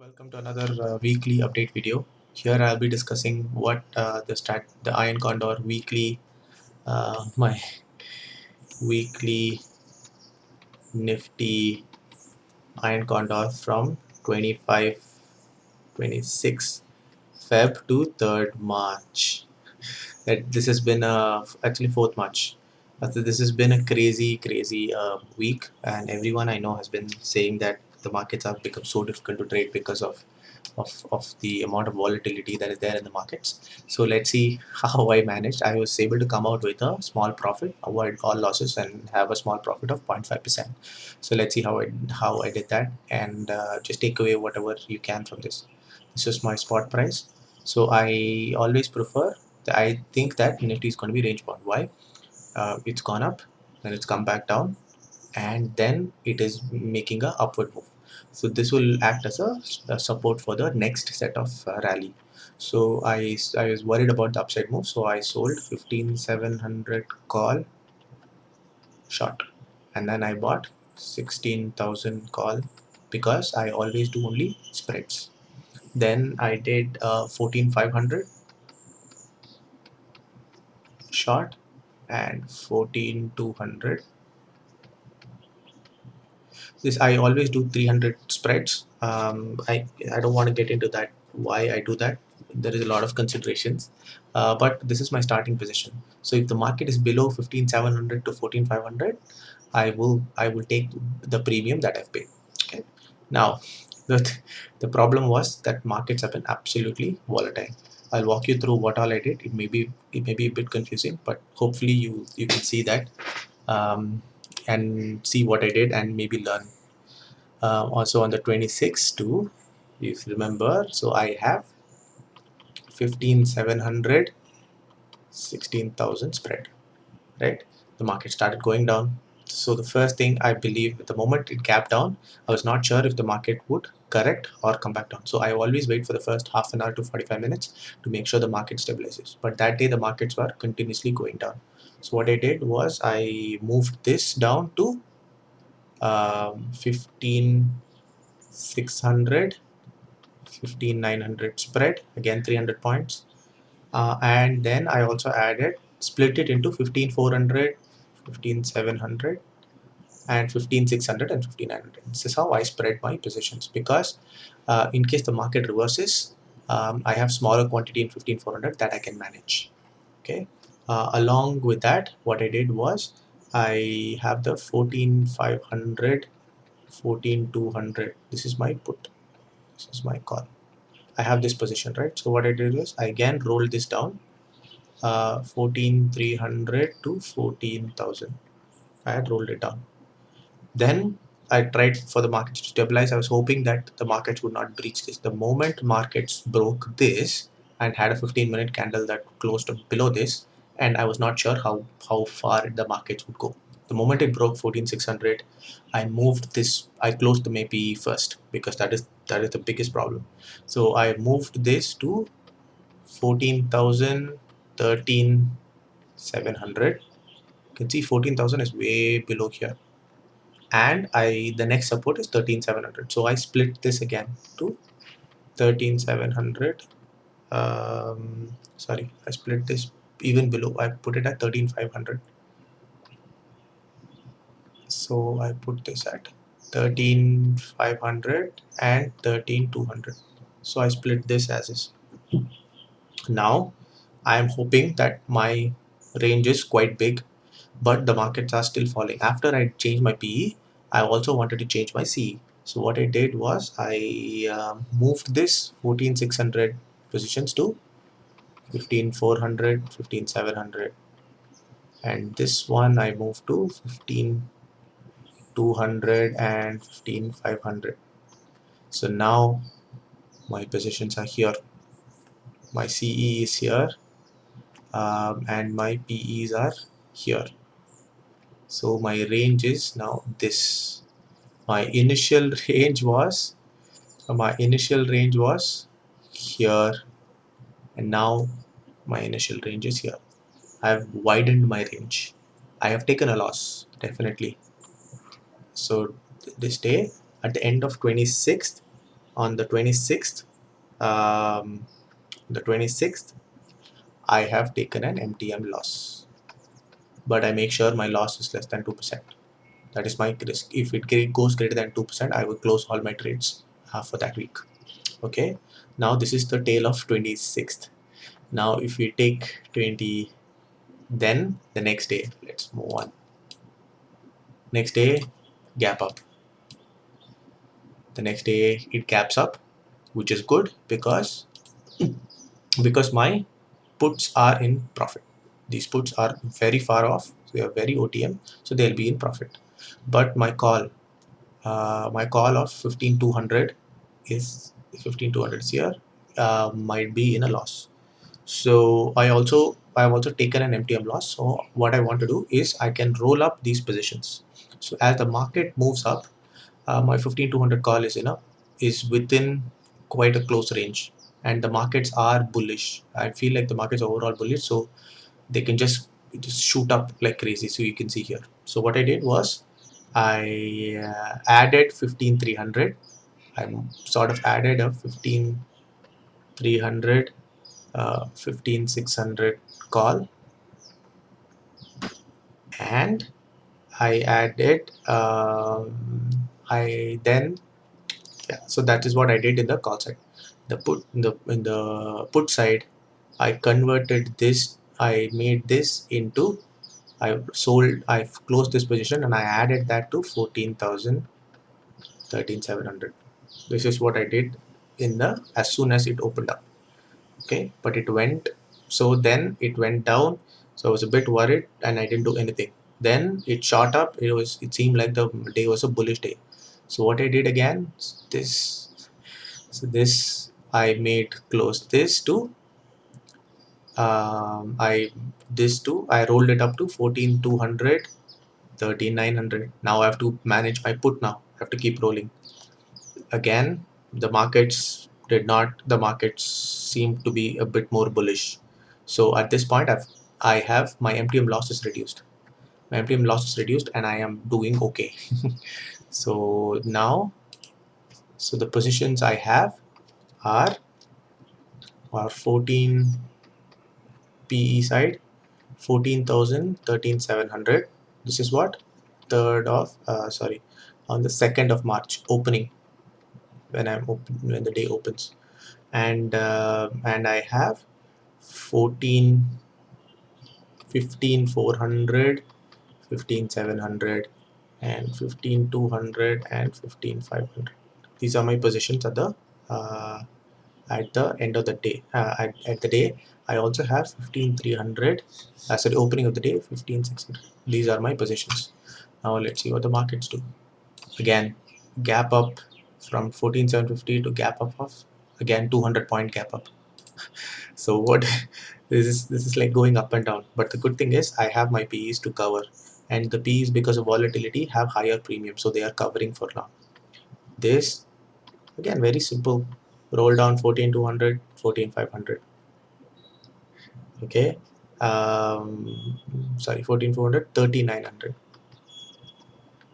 Welcome to another weekly update video. Here I'll be discussing what the Iron Condor weekly my weekly Nifty Iron Condor from 25 26 Feb to 3rd March. That this has been actually 4th March. This has been a crazy week, and everyone I know has been saying that the markets have become so difficult to trade because of the amount of volatility that is there in the markets. So let's see how I managed. I was able to come out with a small profit, avoid all losses, and have a small profit of 0.5%. So let's see how I did that, and just take away whatever you can from this. This is my spot price. So I always prefer. I think that Nifty is going to be range bound. Why? It's gone up, then it's come back down, and then it is making a upward move. So this will act as a support for the next set of rally. So I was worried about the upside move, so I sold 15,700 call short, and then I bought 16,000 call because I always do only spreads. Then I did 14,500 short and 14,200. This I always do 300 spreads. I don't want to get into that why I do that. There is a lot of considerations, but this is my starting position. So if the market is below 15,700 to 14,500, I will take the premium that I've paid. Okay. Now, the the problem was that markets have been absolutely volatile. I'll walk you through what all I did. It may be a bit confusing, but hopefully you can see that, and see what I did and maybe learn. Also on the 26th too, if you remember, so I have 15,700, 16,000 spread, right? The market started going down. So the first thing, I believe, the moment it gapped down, I was not sure if the market would correct or come back down. So I always wait for the first half an hour to 45 minutes to make sure the market stabilizes. But that day the markets were continuously going down. So what I did was I moved this down to 15,600, 15,900 spread, again 300 points. And then I also split it into 15,400, 15,700, and 15,600 and 15,900. This is how I spread my positions, because in case the market reverses, I have smaller quantity in 15,400 that I can manage. Okay. Along with that, what I did was I have the 14,500, 14,200. This is my put. This is my call. I have this position, right? So what I did is I again rolled this down, 14,300 to 14,000. I had rolled it down. Then I tried for the markets to stabilize. I was hoping that the markets would not breach this. The moment markets broke this and had a 15-minute candle that closed below this, and I was not sure how far the markets would go. The moment it broke 14,600, I moved this. I closed the MAPE first, because that is the biggest problem. So I moved this to 14,000, 13,700. You can see 14,000 is way below here, and the next support is 13,700. So I split this again to 13,700. Sorry, I split this even below. I put it at 13,500. So I put this at 13,500 and 13,200. So I split this as is. Now I am hoping that my range is quite big, but the markets are still falling. After I changed my PE, I also wanted to change my CE. So what I did was I moved this 14,600 positions to 15,400, 15,700, and this one I moved to 15,200 and 15,500. So now my positions are here. My CE is here, and my PEs are here. So my range is now this. My initial range was here, and now my initial range is here. I have widened my range. I have taken a loss, definitely. So this day, at the end of 26th, on the 26th, the 26th, I have taken an MTM loss, but I make sure my loss is less than 2%. That is my risk. If it goes greater than 2%, I will close all my trades for that week. Okay. Now this is the tail of 26th. Now if we take 20, then the next day, let's move on. Next day, gap up. The next day it gaps up, which is good because my puts are in profit. These puts are very far off, they are very OTM, so they'll be in profit. But my call of 15200 is 15200 here, might be in a loss. So I've also taken an MTM loss. So what I want to do is I can roll up these positions. So as the market moves up, my 15200 call is within quite a close range, and the markets are bullish. I feel like the markets are overall bullish, so they can just shoot up like crazy. So you can see here. So what I did was I added 15300. I sort of added a 15300, 15600 call, and I added I then yeah, so that is what I did in the call side. The put in the put side, I converted this. I made this into, I closed this position and I added that to 14,000, 13,700. This is what I did in the as soon as it opened up. Okay, but it went, so then it went down. So I was a bit worried and I didn't do anything. Then it shot up. It seemed like the day was a bullish day. So what I did again, this so this I made close this to I rolled it up to 14,200, 13,900. Now I have to manage my put. Now I have to keep rolling. Again, the markets seem to be a bit more bullish. So at this point I have my MTM loss is reduced. My MTM loss is reduced and I am doing okay. So now, so the positions I have are 14 PE side, 14,000, 13,700. This is what on the 2nd of March opening, when the day opens, and I have 14, 15,400, 15,700, and 15,200 and 15,500. These are my positions uh, at the end of the day. At the day, I also have 15,300 as the opening of the day, 15,600. These are my positions. Now let's see what the markets do. Again, gap up from 14,750 to gap up of again 200-point gap up. So what this is like going up and down. But the good thing is I have my PEs to cover, and the PEs, because of volatility, have higher premium, so they are covering for now. This again very simple. Roll down 14,200, 14,500. Okay, sorry, 14,400, 13,900.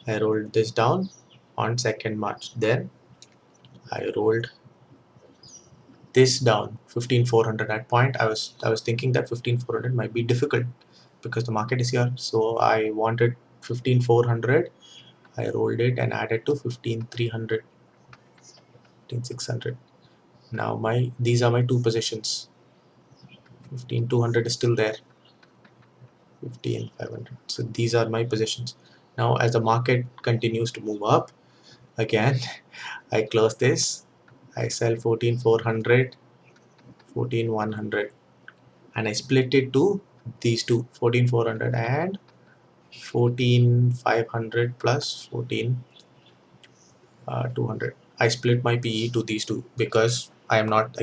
I rolled this down on 2nd March. Then I rolled this down 15,400. At point I was thinking that 15,400 might be difficult because the market is here, so I wanted 15,400. I rolled it and added to 15,300, 15,600. Now these are my two positions. 15,200 is still there, 15,500. So these are my positions. Now as the market continues to move up again, I close this, I sell 14,400, 14,100, and I split it to these two, 14,400 and 14,500 plus 14,200. I split my PE to these two because I am not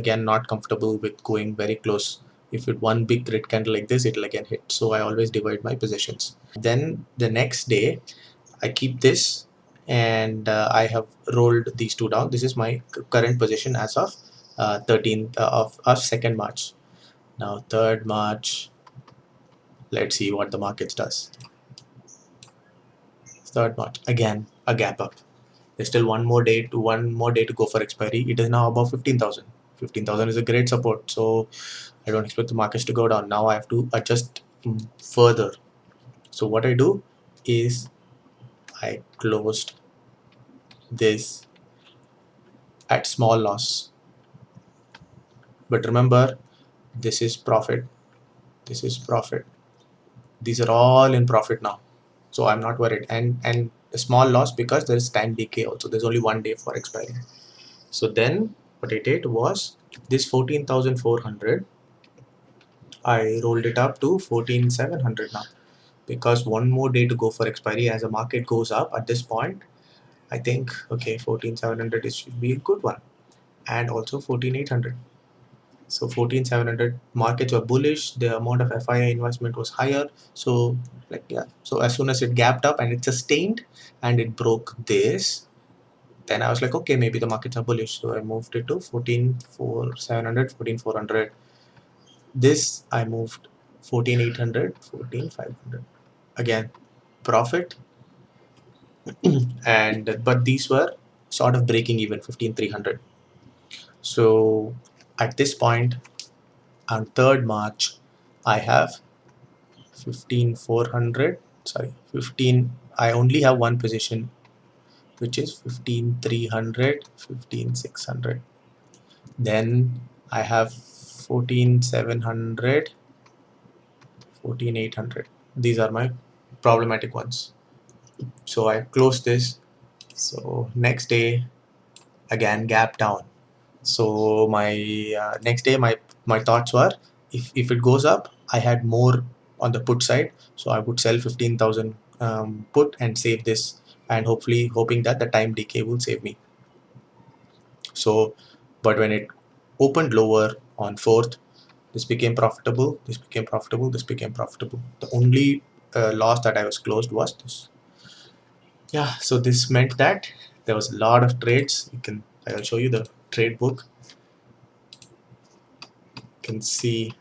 comfortable with going very close. If it one big red candle like this, it'll again hit. So I always divide my positions. Then the next day, I keep this, and I have rolled these two down. This is my current position as of 13th of 2nd March. Now 3rd March, let's see what the markets does. 3rd March, again a gap up. There's still one more day to go for expiry. It is now above 15,000. 15,000 is a great support, so I don't expect the markets to go down. Now I have to adjust further. So what I do is I closed this at small loss. But remember, this is profit. This is profit. These are all in profit now. So I'm not worried. And a small loss because there is time decay also. There's only 1 day for expiry. So then what I did was this 14,400, I rolled it up to 14,700 now, because one more day to go for expiry. As the market goes up at this point, I think, okay, 14,700 is should be a good one, and also 14,800. So 14,700, markets were bullish, the amount of FII investment was higher. So like, yeah, so as soon as it gapped up and it sustained and it broke this, then I was like, okay, maybe the markets are bullish. So I moved it to 14,700, 14,400. This I moved 14,800, 14,500. Again, profit. And but these were sort of breaking even, 15,300. So at this point on 3rd March, I have 15,400, sorry, 15, I only have one position, which is 15,300, 15,600. Then I have 14,700, 14,800. These are my problematic ones. So I close this. So next day, again gap down. So my next day, my thoughts were, if it goes up, I had more on the put side, so I would sell 15,000 put and save this, and hopefully hoping that the time decay will save me. So, but when it opened lower on 4th, this became profitable, this became profitable, this became profitable. The only loss that I was closed was this. Yeah, so this meant that there was a lot of trades. I will show you the trade book. You can see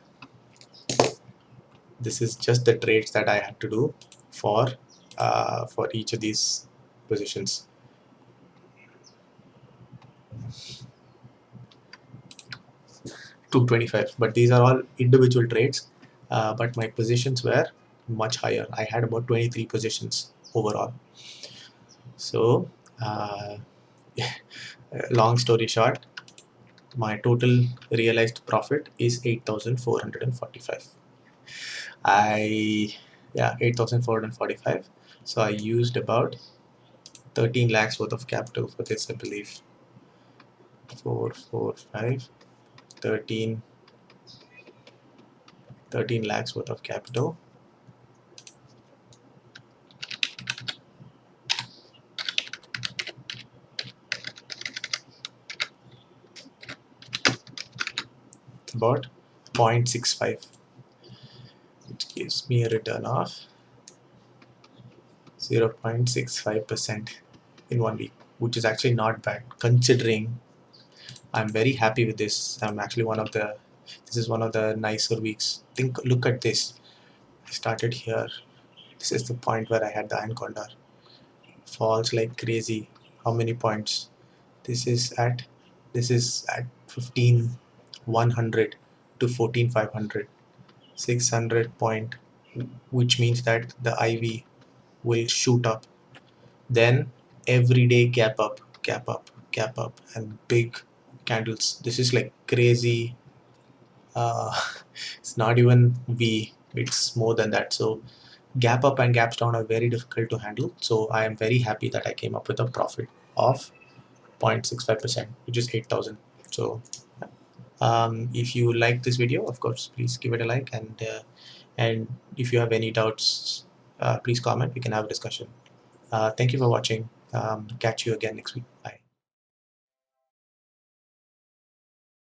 this is just the trades that I had to do for each of these positions. $225, but these are all individual trades. But my positions were much higher. I had about 23 positions overall. So, long story short, my total realized profit is 8,445. Yeah, 8,445. So I used about 13 lakhs worth of capital for this, I believe. 4, 4, 5, 13 lakhs worth of capital. It's about 0.65, which gives me a return of 0.65% in 1 week, which is actually not bad considering. I'm very happy with this. This is one of the nicer weeks. Look at this. I started here. This is the point where I had the Iron Condor. Falls like crazy. How many points? This is at 15,100 to 14,500. 600 point, which means that the IV will shoot up. Then every day gap up, gap up, gap up, and big candles. This is like crazy. uh, it's not even V, it's more than that. So gap up and gaps down are very difficult to handle. So I am very happy that I came up with a profit of 0.65%, which is 8,000. So if you like this video, of course, please give it a like, and if you have any doubts, please comment. We can have a discussion. Thank you for watching. Catch you again next week. Bye.